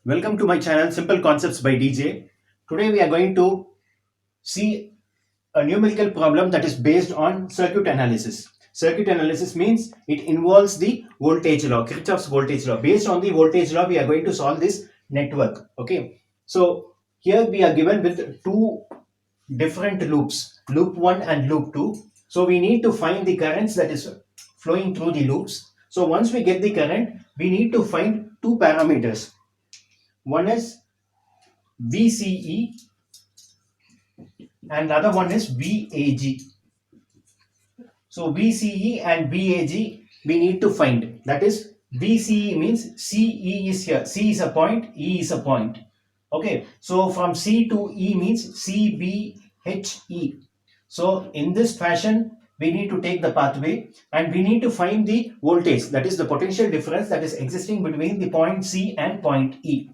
Welcome to my channel Simple Concepts by DJ. Today we are going to see a numerical problem that is based on circuit analysis. Circuit analysis means it involves the voltage law, Kirchhoff's voltage law. Based on the voltage law, we are going to solve this network. Okay. So here we are given with two different loops, loop 1 and loop 2. So we need to find the currents that is flowing through the loops. So once we get the current, we need to find two parameters. One is VCE and the other one is VAG. So VCE and VAG we need to find. That is, VCE means CE is here. C is a point, E is a point. Okay, so from C to E means CBHE. So in this fashion, we need to take the pathway and we need to find the voltage, that is the potential difference that is existing between the point C and point E.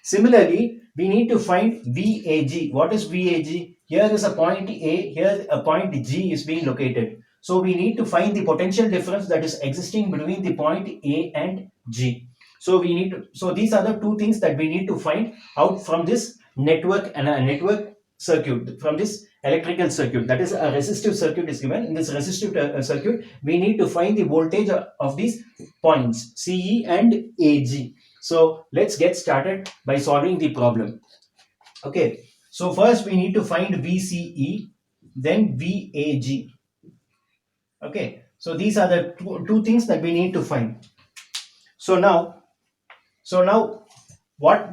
Similarly, we need to find VAG. What is VAG? Here is a point A, here a point G is being located. So we need to find the potential difference that is existing between the point A and G. So these are the two things that we need to find out from this network and a network circuit, from this electrical circuit. That is, a resistive circuit is given. In this resistive circuit, we need to find the voltage of these points CE and AG. So let's get started by solving the problem. Okay, so first we need to find VCE, then VAG. Okay, so these are the two things that we need to find. So now what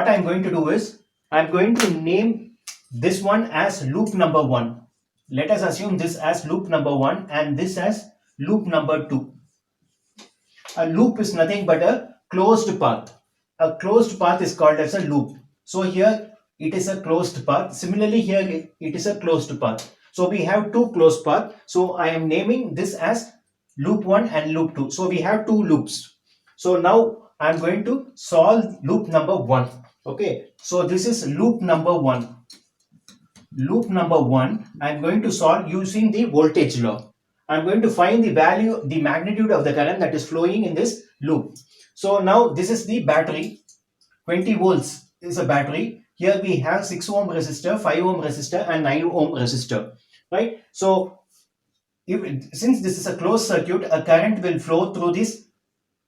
I'm going to do is I'm going to name this one as loop number 1. Let us assume this as loop number 1 and this as loop number 2. A loop is nothing but a closed path. A closed path is called as a loop. So here it is a closed path. Similarly, here it is a closed path. So we have two closed paths. So I am naming this as loop 1 and loop 2. So we have two loops. So now I am going to solve loop number 1. Okay. So this is loop number 1. Loop number 1, I am going to solve using the voltage law. I am going to find the value, the magnitude of the current that is flowing in this loop. So now this is the battery. 20 volts is a battery. Here we have 6 ohm resistor, 5 ohm resistor and 9 ohm resistor. Right? So since this is a closed circuit, a current will flow through this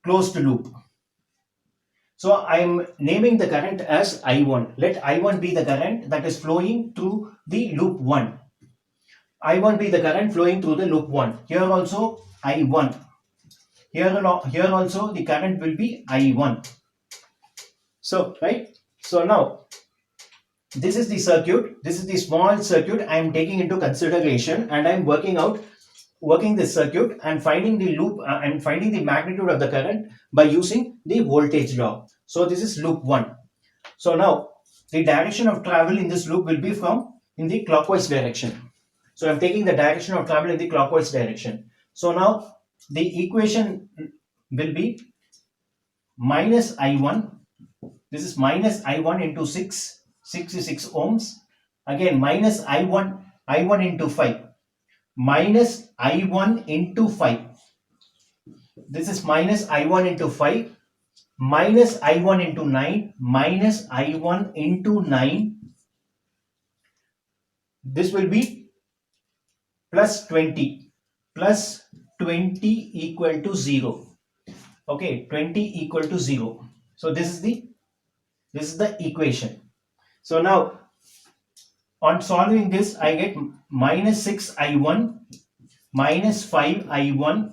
closed loop. So I am naming the current as I1. Let I1 be the current that is flowing through the loop 1. I1 be the current flowing through the loop 1. Here also I1. Here also the current will be I1. So, right? So now this is the circuit. This is the small circuit I am taking into consideration and I am working this circuit and finding the loop and finding the magnitude of the current by using the voltage law. So this is loop 1. So now the direction of travel in this loop will be in the clockwise direction. So I'm taking the direction of travel in the clockwise direction. So now the equation will be minus I1. This is minus I1 into 6 is 6 ohms. Again minus I1 into 5. Minus I1 into 5. This is minus I1 into 5. Minus I1 into 9. Minus I1 into 9. This will be plus 20. Plus 20 equal to 0. Okay, 20 equal to 0. So this is the equation. So now on solving this, I get minus 6I1 minus 5I1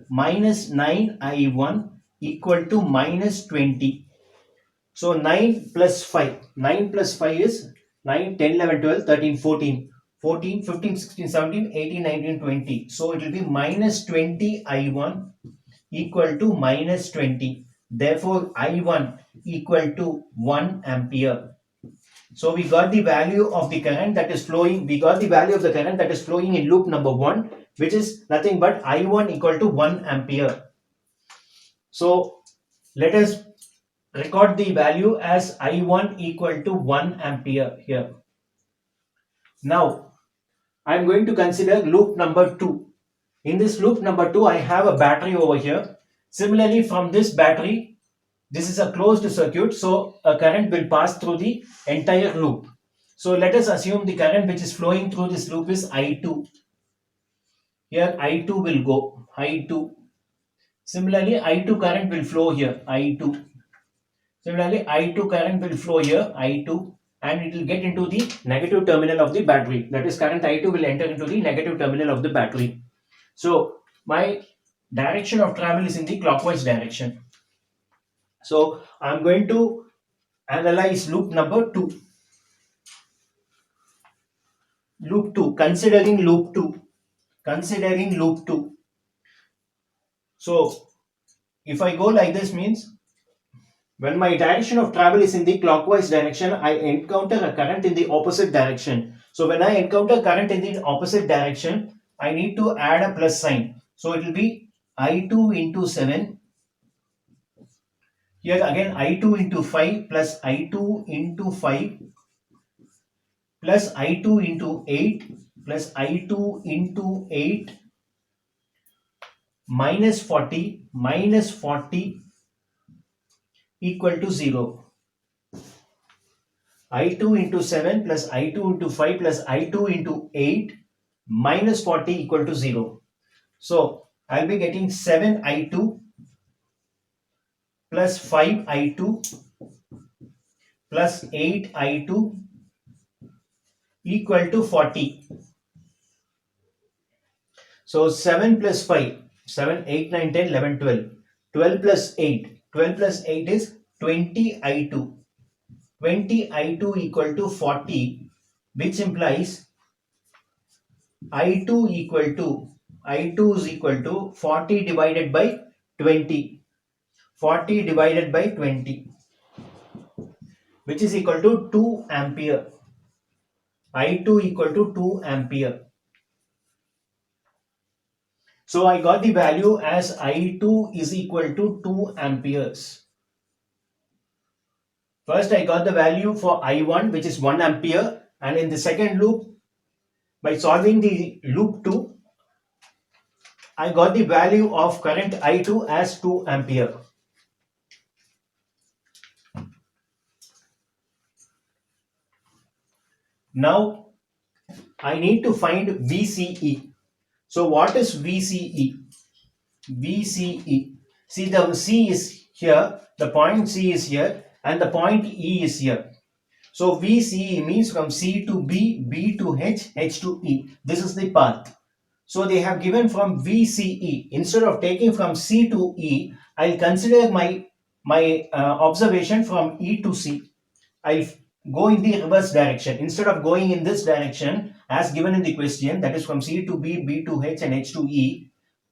minus 9I1 equal to minus 20. So 9 plus 5. 9 plus 5 is 9, 10, 11, 12, 13, 14. 14, 15, 16, 17, 18, 19, 20. So it will be minus 20I1 equal to minus 20. Therefore, I1 equal to 1 ampere. So we got the value of the current that is flowing. We got the value of the current that is flowing in loop number 1, which is nothing but I1 equal to 1 ampere. So let us record the value as I1 equal to 1 ampere here. Now I am going to consider loop number 2. In this loop number 2, I have a battery over here. Similarly, from this battery, This is a closed circuit, so a current will pass through the entire loop. So let us assume the current which is flowing through this loop is I2. Here I2 will go, I2. Similarly, I2 current will flow here, I2. Similarly, I2 current will flow here, I2, and it will get into the negative terminal of the battery. That is, current I2 will enter into the negative terminal of the battery. So my direction of travel is in the clockwise direction. So I'm going to analyze loop number 2. Loop 2, considering loop 2. Considering loop 2. So if I go like this means, when my direction of travel is in the clockwise direction, I encounter a current in the opposite direction. So when I encounter current in the opposite direction, I need to add a plus sign. So it will be I2 into 7. Here again I2 into 5 plus I2 into 5 plus I2 into 8 plus I2 into 8 minus 40 equal to 0. I2 into 7 plus I2 into 5 plus I2 into 8 minus 40 equal to 0. So I'll be getting 7I2 plus 5I2 plus 8I2 equal to 40. So 7 plus 5, 7, 8, 9, 10, 11, 12. 12 plus 8, 12 plus 8 is 20I2. 20I2 equal to 40, which implies I2 is equal to 40 divided by 20. 40 divided by 20, which is equal to 2 ampere. I2 equal to 2 ampere. So I got the value as I2 is equal to 2 amperes. First I got the value for I1, which is 1 ampere, and in the second loop, by solving the loop 2, I got the value of current I2 as 2 ampere. Now I need to find VCE. So what is VCE? VCE. See, the C is here, the point C is here, and the point E is here. So VCE means from C to B, B to H, H to E. This is the path. So they have given from VCE. Instead of taking from C to E, I'll consider my observation from E to C. I'll go in the reverse direction. Instead of going in this direction as given in the question, that is from C to B, B to H and H to E,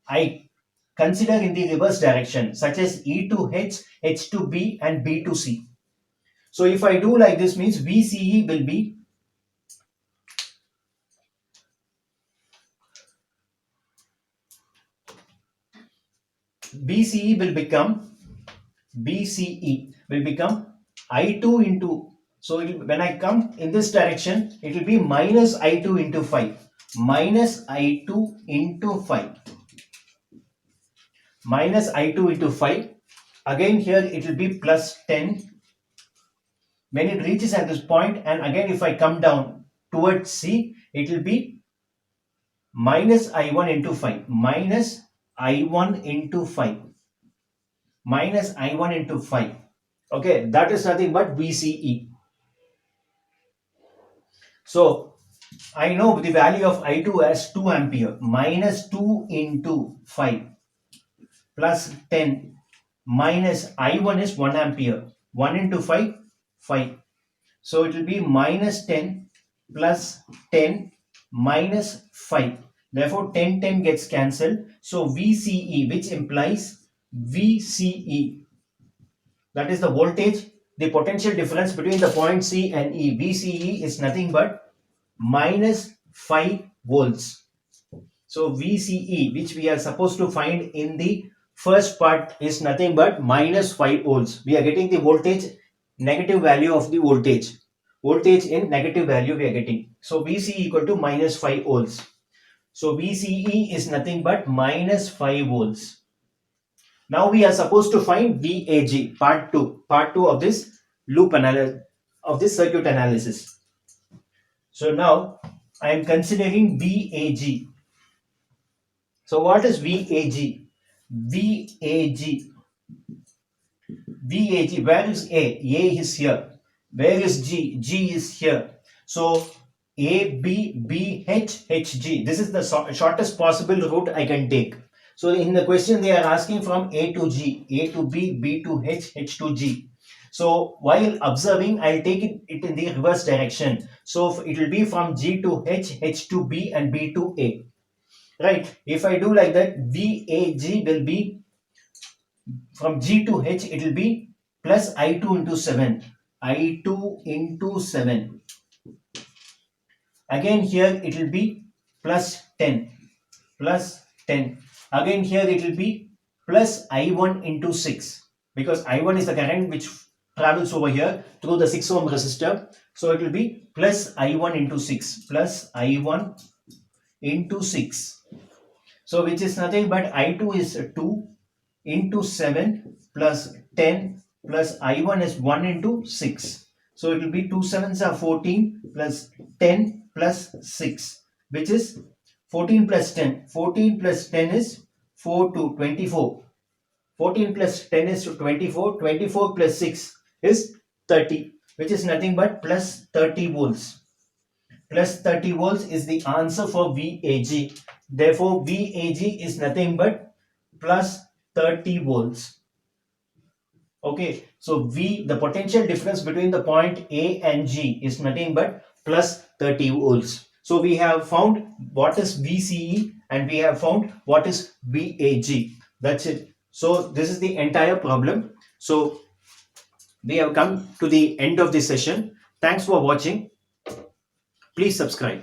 I consider in the reverse direction, such as E to H, H to B and B to C. So if I do like this means VCE will be BCE will become I2 into, so when I come in this direction, it will be minus I2 into 5. Minus I2 into 5. Minus I2 into 5. Again here it will be plus 10. When it reaches at this point, and again if I come down towards C, it will be minus I1 into 5. Minus I1 into 5. Minus I1 into 5. Okay, that is nothing but VCE. So I know the value of I2 as 2 ampere. Minus 2 into 5 plus 10 minus I1 is 1 ampere. 1 into 5, 5. So it will be minus 10 plus 10 minus 5. Therefore 10 10 gets cancelled. So VCE, which implies VCE, that is the voltage, the potential difference between the point C and E. VCE is nothing but minus 5 volts. So VCE, which we are supposed to find in the first part, is nothing but minus 5 volts. We are getting the voltage, negative value of the voltage. Voltage in negative value we are getting. So VCE equal to minus 5 volts. So VCE is nothing but minus 5 volts. Now we are supposed to find VAG, part 2 of this loop analysis, of this circuit analysis. So now I am considering VAG. So what is VAG? VAG. VAG, where is A? A is here. Where is G? G is here. So A, B, B, H, H, G. This is the shortest possible route I can take. So in the question they are asking from A to G, A to B, B to H, H to G. So while observing, I'll take it in the reverse direction. So it will be from G to H, H to B, and B to A. Right? If I do like that, VAG will be from G to H, it will be plus I2 into 7. I2 into 7. Again here it will be plus 10. Plus 10. Again here it will be plus I1 into 6. Because I1 is the current which travels over here through the 6 ohm resistor. So it will be plus I1 into 6. Plus I1 into 6. So which is nothing but I2 is 2 into 7 plus 10 plus I1 is 1 into 6. So it will be 2 sevens are 14 plus 10 plus 6, which is 14 plus 10. 14 plus 10 is 4 to 24. 14 plus 10 is 24. 24 plus 6 is 30, which is nothing but plus 30 volts. Plus 30 volts is the answer for VAG. Therefore, VAG is nothing but plus 30 volts. Okay, so the potential difference between the point A and G is nothing but plus 30 volts. So we have found what is VCE and we have found what is VAG. That's it. So this is the entire problem. So we have come to the end of this session. Thanks for watching. Please subscribe.